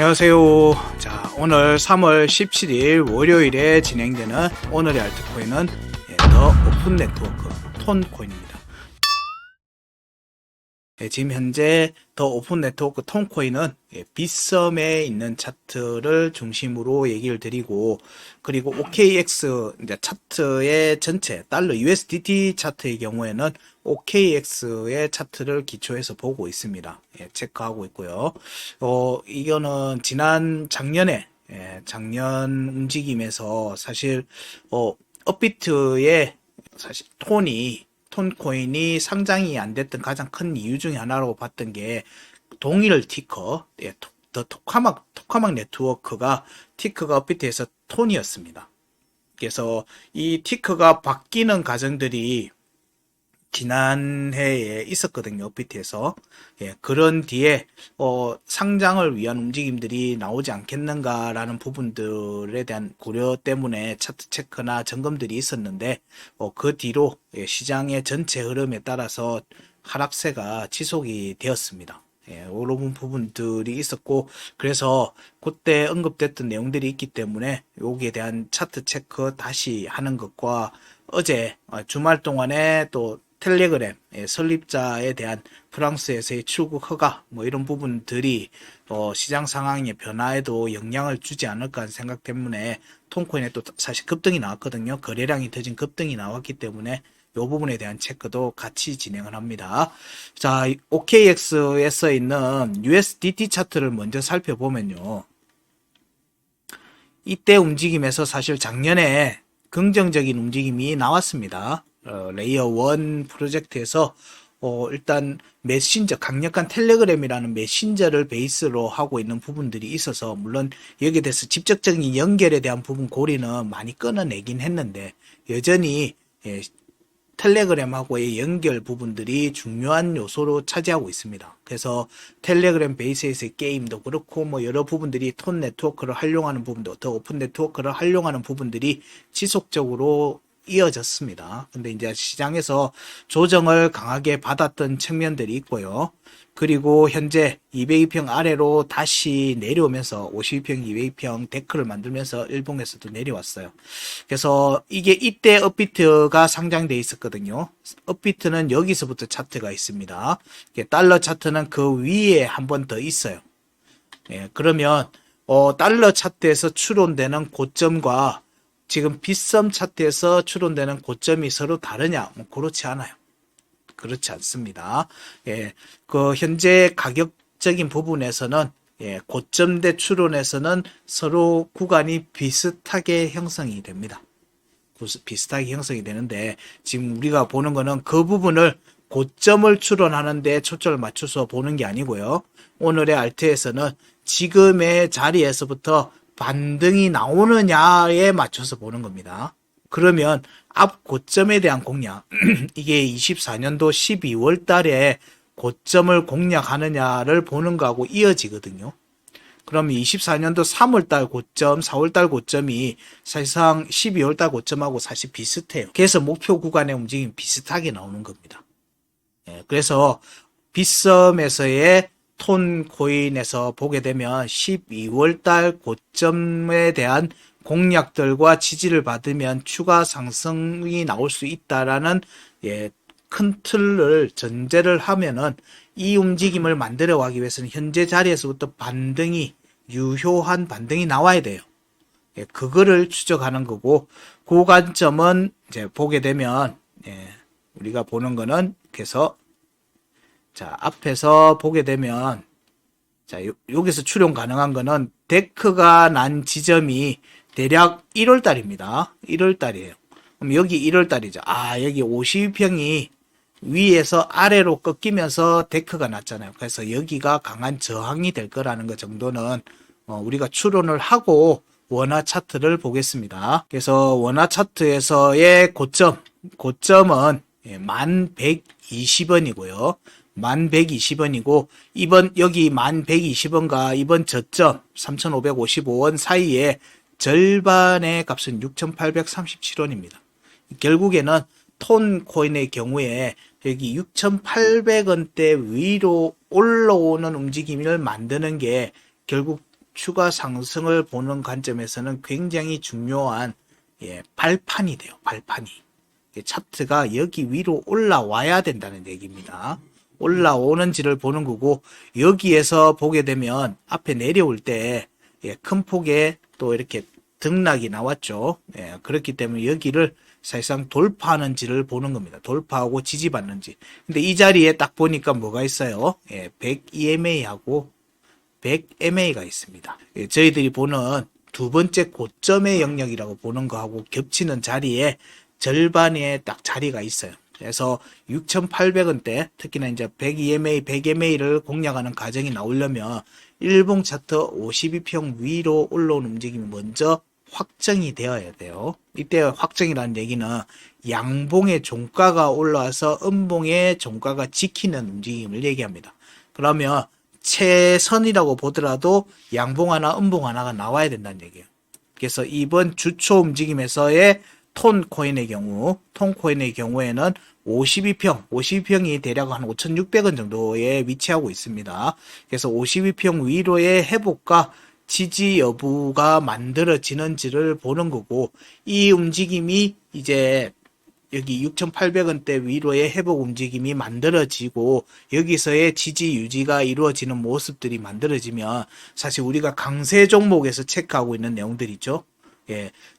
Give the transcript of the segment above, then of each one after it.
안녕하세요. 자, 오늘 3월 17일 월요일에 진행되는 오늘의 알트코인은 더 오픈 네트워크 톤코인입니다. 지금 현재 더 오픈 네트워크 톤코인은 빗썸에 있는 차트를 중심으로 얘기를 드리고, 그리고 OKX 이제 차트의 전체 달러 USDT 차트의 경우에는 OKX의 차트를 기초해서 보고 있습니다. 체크하고 있고요. 이거는 작년 움직임에서 사실 업비트의 사실 톤코인이 상장이 안 됐던 가장 큰 이유 중에 하나라고 봤던 게 동일 티커, 더 토카막 네트워크가 티커가 업비트에서 톤이었습니다. 그래서 이 티커가 바뀌는 과정들이 지난해에 있었거든요, 업비트에서. 그런 뒤에 상장을 위한 움직임들이 나오지 않겠는가라는 부분들에 대한 고려 때문에 차트 체크나 점검들이 있었는데, 그 뒤로 시장의 전체 흐름에 따라서 하락세가 지속이 되었습니다. 이런 부분들이 있었고, 그래서 그때 언급됐던 내용들이 있기 때문에 여기에 대한 차트 체크 다시 하는 것과, 어제 주말 동안에 또 텔레그램 설립자에 대한 프랑스에서의 출국 허가 이런 부분들이 시장 상황의 변화에도 영향을 주지 않을까 하는 생각 때문에 톤코인에 또 사실 급등이 나왔거든요. 거래량이 터진 급등이 나왔기 때문에 이 부분에 대한 체크도 같이 진행을 합니다. 자, OKX에 써 있는 USDT 차트를 먼저 살펴보면요. 이때 움직임에서 사실 작년에 긍정적인 움직임이 나왔습니다. 레이어 1 프로젝트에서 일단 강력한 텔레그램이라는 메신저를 베이스로 하고 있는 부분들이 있어서, 물론 여기에 대해서 직접적인 연결에 대한 부분 고리는 많이 끊어내긴 했는데, 여전히 텔레그램하고의 연결 부분들이 중요한 요소로 차지하고 있습니다. 그래서 텔레그램 베이스에서의 게임도 그렇고 여러 부분들이 톤 네트워크를 활용하는 부분도, 더 오픈 네트워크를 활용하는 부분들이 지속적으로 이어졌습니다. 근데 이제 시장에서 조정을 강하게 받았던 측면들이 있고요. 그리고 현재 202평 아래로 다시 내려오면서 52평, 202평 데크를 만들면서 일봉에서도 내려왔어요. 그래서 이게 이때 업비트가 상장돼 있었거든요. 업비트는 여기서부터 차트가 있습니다. 달러 차트는 그 위에 한 번 더 있어요. 그러면 달러 차트에서 추론되는 고점과 지금 빗썸 차트에서 추론되는 고점이 서로 다르냐? 그렇지 않아요. 그렇지 않습니다. 그 현재 가격적인 부분에서는 고점대 추론에서는 서로 구간이 비슷하게 형성이 됩니다. 비슷하게 형성이 되는데, 지금 우리가 보는 거는 그 부분을 고점을 추론하는 데 초점을 맞춰서 보는 게 아니고요. 오늘의 알트에서는 지금의 자리에서부터 반등이 나오느냐에 맞춰서 보는 겁니다. 그러면 앞 고점에 대한 공략, 이게 24년도 12월 달에 고점을 공략하느냐를 보는 거하고 이어지거든요. 그럼 24년도 3월 달 고점, 4월 달 고점이 사실상 12월 달 고점하고 사실 비슷해요. 그래서 목표 구간의 움직임이 비슷하게 나오는 겁니다. 그래서 빗썸에서의 톤코인에서 보게 되면 12월 달 고점에 대한 공략들과 지지를 받으면 추가 상승이 나올 수 있다라는 큰 틀을 전제를 하면은, 이 움직임을 만들어 가기 위해서는 현재 자리에서부터 유효한 반등이 나와야 돼요. 그거를 추적하는 거고, 그 관점은 이제 보게 되면 우리가 보는 거는, 그래서 자, 앞에서 보게 되면, 자, 여기서 추론 가능한 거는 데크가 난 지점이 대략 1월 달입니다. 1월 달이에요. 그럼 여기 1월 달이죠. 여기 52평이 위에서 아래로 꺾이면서 데크가 났잖아요. 그래서 여기가 강한 저항이 될 거라는 것 정도는 우리가 추론을 하고 원화 차트를 보겠습니다. 그래서 원화 차트에서의 고점은 1120원이고요. 1120원이고, 여기 1120원과 이번 저점 3555원 사이에 절반의 값은 6837원입니다. 결국에는 톤 코인의 경우에 여기 6,800원대 위로 올라오는 움직임을 만드는 게 결국 추가 상승을 보는 관점에서는 굉장히 중요한 발판이 돼요. 발판이. 차트가 여기 위로 올라와야 된다는 얘기입니다. 올라오는지를 보는 거고, 여기에서 보게 되면 앞에 내려올 때 큰 폭의 또 이렇게 등락이 나왔죠. 그렇기 때문에 여기를 사실상 돌파하는지를 보는 겁니다. 돌파하고 지지받는지. 근데 이 자리에 딱 보니까 뭐가 있어요? 100EMA하고 100MA가 있습니다. 저희들이 보는 두 번째 고점의 영역이라고 보는 거하고 겹치는 자리에 절반의 딱 자리가 있어요. 그래서 6,800원대, 특히나 이제 100EMA, 100MA를 공략하는 과정이 나오려면 일봉 차트 52평 위로 올라오는 움직임이 먼저 확정이 되어야 돼요. 이때 확정이라는 얘기는 양봉의 종가가 올라와서 음봉의 종가가 지키는 움직임을 얘기합니다. 그러면 최선이라고 보더라도 양봉 하나, 음봉 하나가 나와야 된다는 얘기예요. 그래서 이번 주초 움직임에서의 톤 코인의 경우에는 52평이 대략 한 5,600원 정도에 위치하고 있습니다. 그래서 52평 위로의 회복과 지지 여부가 만들어지는지를 보는 거고, 이 움직임이 이제 여기 6,800원대 위로의 회복 움직임이 만들어지고 여기서의 지지 유지가 이루어지는 모습들이 만들어지면 사실 우리가 강세 종목에서 체크하고 있는 내용들이죠.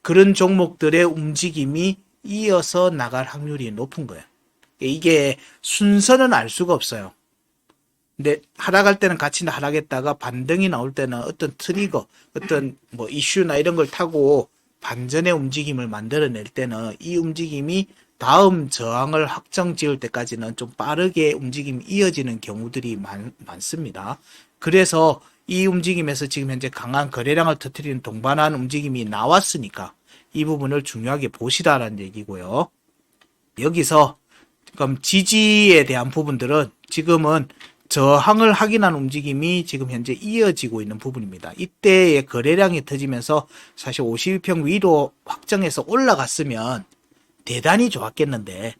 그런 종목들의 움직임이 이어서 나갈 확률이 높은 거예요. 이게 순서는 알 수가 없어요. 근데 하락할 때는 같이 하락했다가 반등이 나올 때는 어떤 트리거, 어떤 뭐 이슈나 이런 걸 타고 반전의 움직임을 만들어낼 때는 이 움직임이 다음 저항을 확정 지을 때까지는 좀 빠르게 움직임이 이어지는 경우들이 많습니다. 그래서 이 움직임에서 지금 현재 강한 거래량을 터뜨리는 동반한 움직임이 나왔으니까 이 부분을 중요하게 보시라는 얘기고요. 여기서 그럼 지지에 대한 부분들은 지금은 저항을 확인한 움직임이 지금 현재 이어지고 있는 부분입니다. 이때의 거래량이 터지면서 사실 52평 위로 확정해서 올라갔으면 대단히 좋았겠는데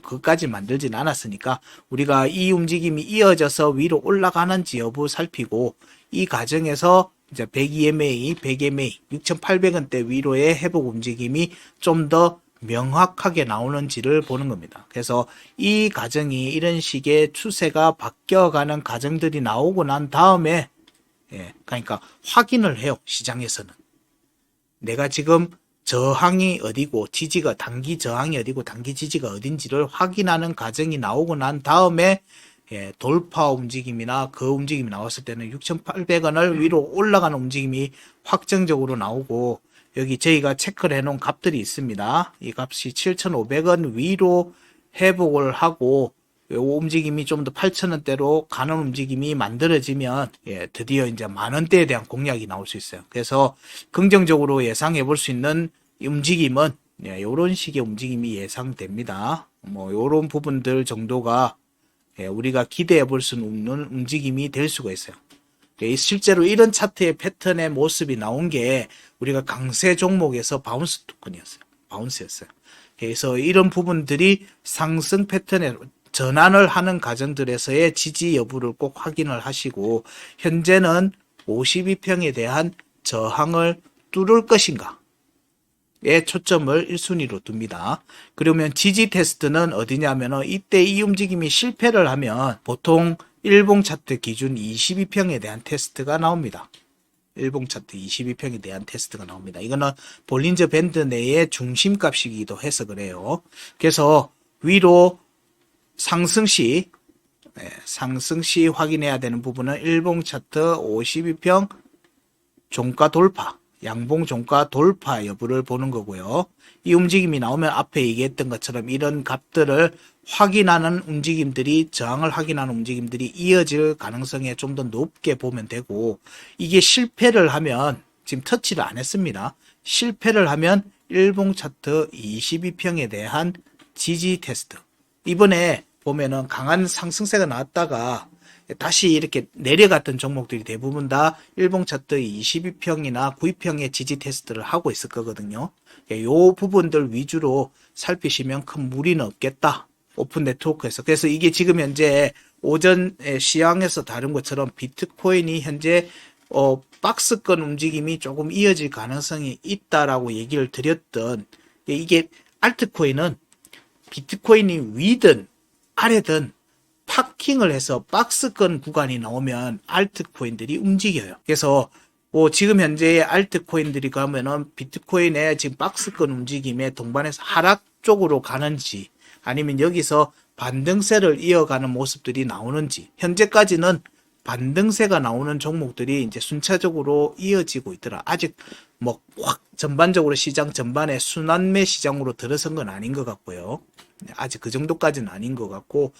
그것까지 만들진 않았으니까 우리가 이 움직임이 이어져서 위로 올라가는지 여부 살피고 이 과정에서 이제 100EMA, 100MA, 6,800원대 위로의 회복 움직임이 좀 더 명확하게 나오는지를 보는 겁니다. 그래서 이 과정이 이런 식의 추세가 바뀌어가는 과정들이 나오고 난 다음에 그러니까 확인을 해요. 시장에서는 내가 지금 저항이 어디고 지지가 단기 저항이 어디고 단기 지지가 어딘지를 확인하는 과정이 나오고 난 다음에 돌파 움직임이나 그 움직임이 나왔을 때는 6,800원을 위로 올라가는 움직임이 확정적으로 나오고 여기 저희가 체크를 해놓은 값들이 있습니다. 이 값이 7,500원 위로 회복을 하고 이 움직임이 좀 더 8,000원대로 가는 움직임이 만들어지면 드디어 이제 만원대에 대한 공략이 나올 수 있어요. 그래서 긍정적으로 예상해 볼 수 있는 움직임은 이런 식의 움직임이 예상됩니다. 뭐 이런 부분들 정도가 우리가 기대해 볼 수 있는 움직임이 될 수가 있어요. 실제로 이런 차트의 패턴의 모습이 나온 게 우리가 강세 종목에서 바운스 토큰이었어요. 바운스였어요. 그래서 이런 부분들이 상승 패턴에 전환을 하는 과정들에서의 지지 여부를 꼭 확인을 하시고 현재는 52평에 대한 저항을 뚫을 것인가 에 초점을 1순위로 둡니다. 그러면 지지 테스트는 어디냐면은 이때 이 움직임이 실패를 하면 보통 일봉 차트 기준 22평에 대한 테스트가 나옵니다. 일봉 차트 22평에 대한 테스트가 나옵니다. 이거는 볼린저 밴드 내의 중심값이기도 해서 그래요. 그래서 위로 상승 시 확인해야 되는 부분은 일봉 차트 52평 종가 돌파, 양봉 종가 돌파 여부를 보는 거고요. 이 움직임이 나오면 앞에 얘기했던 것처럼 이런 값들을 확인하는 움직임들이 저항을 확인하는 움직임들이 이어질 가능성에 좀 더 높게 보면 되고 이게 실패를 하면 지금 터치를 안 했습니다. 실패를 하면 일봉 차트 22평에 대한 지지 테스트 이번에 보면은 강한 상승세가 나왔다가 다시 이렇게 내려갔던 종목들이 대부분 다 일봉 차트 22평이나 9평의 지지 테스트를 하고 있을 거거든요. 이 부분들 위주로 살피시면 큰 무리는 없겠다. 오픈 네트워크에서. 그래서 이게 지금 현재 오전 시황에서 다룬 것처럼 비트코인이 현재 박스권 움직임이 조금 이어질 가능성이 있다라고 얘기를 드렸던 이게 알트코인은 비트코인이 위든 아래든 파킹을 해서 박스권 구간이 나오면 알트코인들이 움직여요. 그래서 지금 현재 알트코인들이 가면은 비트코인의 지금 박스권 움직임에 동반해서 하락 쪽으로 가는지 아니면 여기서 반등세를 이어가는 모습들이 나오는지 현재까지는 반등세가 나오는 종목들이 이제 순차적으로 이어지고 있더라. 아직 뭐 확 전반적으로 시장 전반에 순환매 시장으로 들어선 건 아닌 것 같고요. 아직 그 정도까지는 아닌 것 같고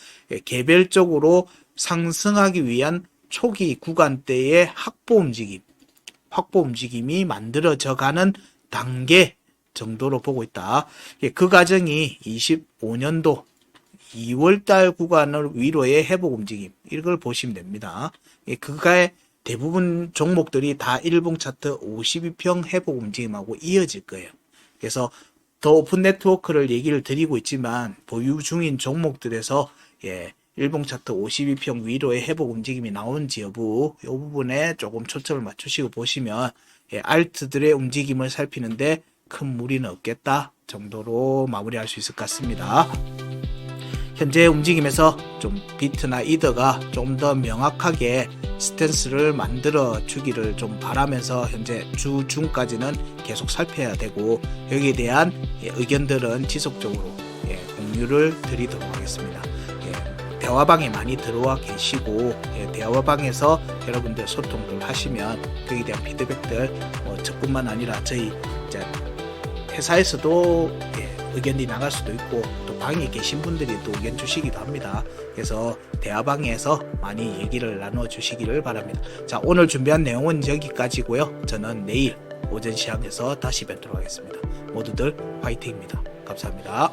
개별적으로 상승하기 위한 초기 구간대의 확보 움직임이 만들어져 가는 단계 정도로 보고 있다. 그 과정이 25년도 2월달 구간을 위로의 회복 움직임 이걸 보시면 됩니다. 그가의 대부분 종목들이 다 일봉 차트 52평 회복 움직임하고 이어질 거예요. 그래서 더 오픈 네트워크를 얘기를 드리고 있지만 보유 중인 종목들에서 일봉 차트 52평 위로의 회복 움직임이 나오는지 여부 이 부분에 조금 초점을 맞추시고 보시면 알트들의 움직임을 살피는데 큰 무리는 없겠다 정도로 마무리할 수 있을 것 같습니다. 현재 움직임에서 좀 비트나 이더가 좀 더 명확하게 스탠스를 만들어 주기를 좀 바라면서 현재 주중까지는 계속 살펴야 되고 여기에 대한 의견들은 지속적으로 공유를 드리도록 하겠습니다. 대화방에 많이 들어와 계시고 대화방에서 여러분들 소통들 하시면 거기에 대한 피드백들 저뿐만 아니라 저희 회사에서도 의견이 나갈 수도 있고 또 방에 계신 분들이 또 의견 주시기도 합니다. 그래서 대화방에서 많이 얘기를 나눠 주시기를 바랍니다. 자, 오늘 준비한 내용은 여기까지고요. 저는 내일 오전 시황에서 다시 뵙도록 하겠습니다. 모두들 화이팅입니다. 감사합니다.